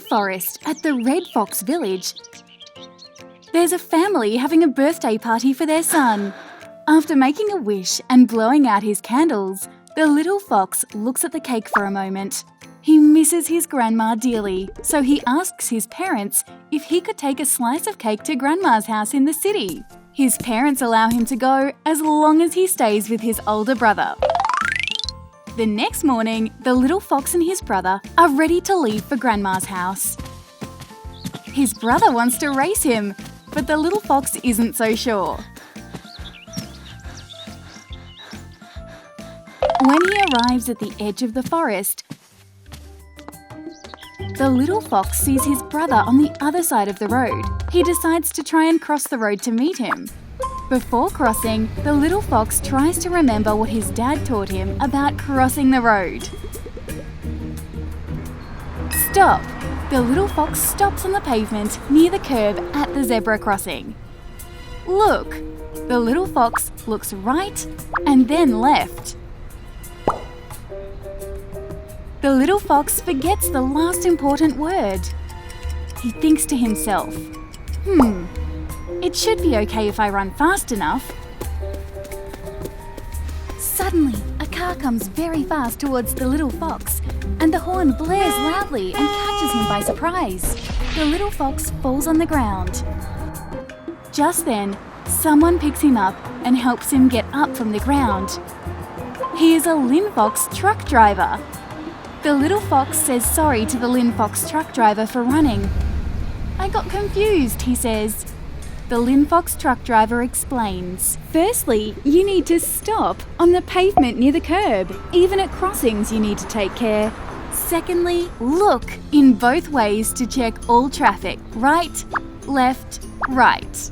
forest at the Red Fox village, there's a family having a birthday party for their son. After making a wish and blowing out his candles, the little fox looks at the cake for a moment. He misses his grandma dearly, so he asks his parents if he could take a slice of cake to Grandma's house in the city. His parents allow him to go as long as he stays with his older brother. The next morning, the little fox and his brother are ready to leave for Grandma's house. His brother wants to race him, but the little fox isn't so sure. When he arrives at the edge of the forest, the little fox sees his brother on the other side of the road. He decides to try and cross the road to meet him. Before crossing, the little fox tries to remember what his dad taught him about crossing the road. Stop! The little fox stops on the pavement near the curb at the zebra crossing. Look! The little fox looks right and then left. The little fox forgets the last important word. He thinks to himself, it should be okay if I run fast enough. Suddenly, a car comes very fast towards the little fox, and the horn blares loudly and catches him by surprise. The little fox falls on the ground. Just then, someone picks him up and helps him get up from the ground. He is a Linfox truck driver. The little fox says sorry to the Linfox truck driver for running. "I got confused," he says. The Linfox truck driver explains. Firstly, you need to stop on the pavement near the curb. Even at crossings, you need to take care. Secondly, look in both ways to check all traffic. Right, left, right.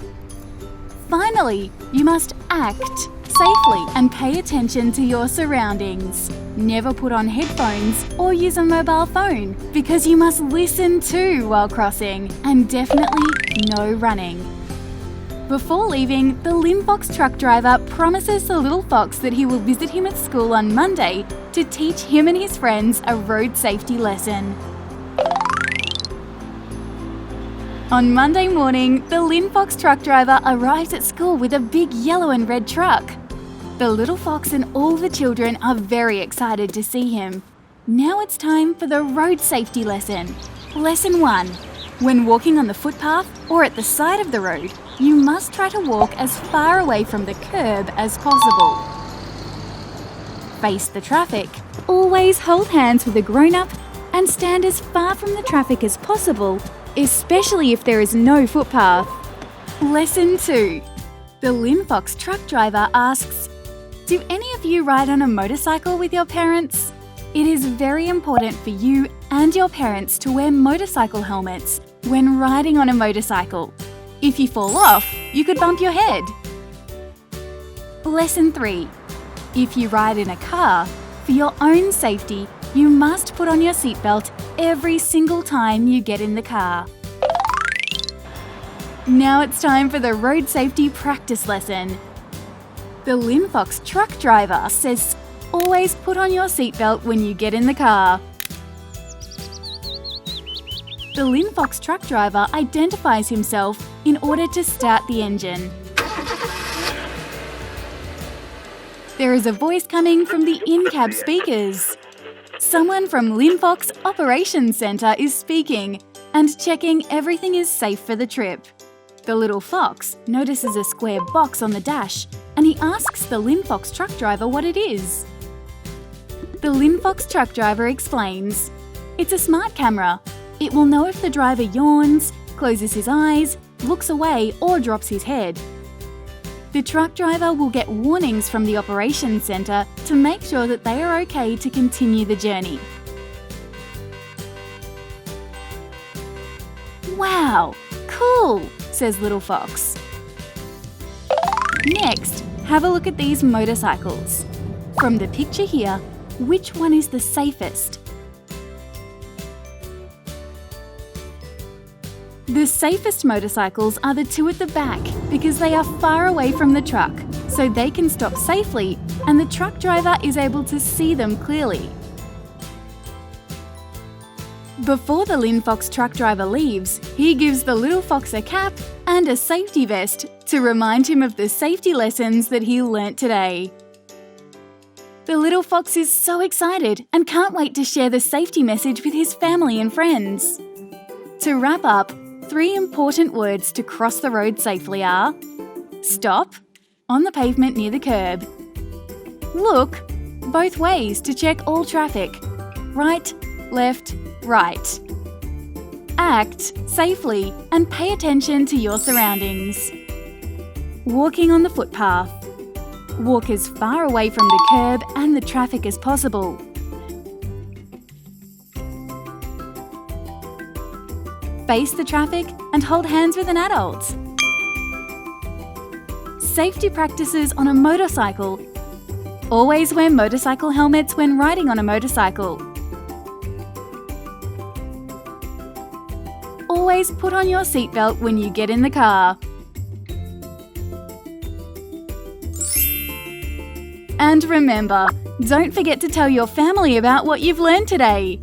Finally, you must act safely and pay attention to your surroundings. Never put on headphones or use a mobile phone because you must listen too while crossing, and definitely no running. Before leaving, the Linfox truck driver promises the little fox that he will visit him at school on Monday to teach him and his friends a road safety lesson. On Monday morning, the Linfox truck driver arrives at school with a big yellow and red truck. The little fox and all the children are very excited to see him. Now it's time for the road safety lesson. Lesson 1. When walking on the footpath or at the side of the road, you must try to walk as far away from the curb as possible. Face the traffic. Always hold hands with a grown-up and stand as far from the traffic as possible, especially if there is no footpath. Lesson 2. The Linfox truck driver asks, "Do any of you ride on a motorcycle with your parents?" It is very important for you and your parents to wear motorcycle helmets when riding on a motorcycle. If you fall off, you could bump your head. Lesson 3. If you ride in a car, for your own safety, you must put on your seatbelt every single time you get in the car. Now it's time for the road safety practice lesson. The Linfox truck driver says, "Always put on your seatbelt when you get in the car." The Linfox truck driver identifies himself in order to start the engine. There is a voice coming from the in-cab speakers. Someone from Linfox Operations Centre is speaking and checking everything is safe for the trip. The little fox notices a square box on the dash and he asks the Linfox truck driver what it is. The Linfox truck driver explains, "It's a smart camera. It will know if the driver yawns, closes his eyes, looks away or drops his head." The truck driver will get warnings from the operations centre to make sure that they are okay to continue the journey. "Wow, cool," says Little Fox. Next, have a look at these motorcycles. From the picture here, which one is the safest? The safest motorcycles are the two at the back because they are far away from the truck, so they can stop safely and the truck driver is able to see them clearly. Before the Linfox truck driver leaves, he gives the little fox a cap and a safety vest to remind him of the safety lessons that he learnt today. The little fox is so excited and can't wait to share the safety message with his family and friends. To wrap up, 3 important words to cross the road safely are: stop, on the pavement near the curb; look, both ways to check all traffic, right, left, right; act safely and pay attention to your surroundings. Walking on the footpath. Walk as far away from the curb and the traffic as possible. Face the traffic and hold hands with an adult. Safety practices on a motorcycle. Always wear motorcycle helmets when riding on a motorcycle. Always put on your seatbelt when you get in the car. And remember, don't forget to tell your family about what you've learned today.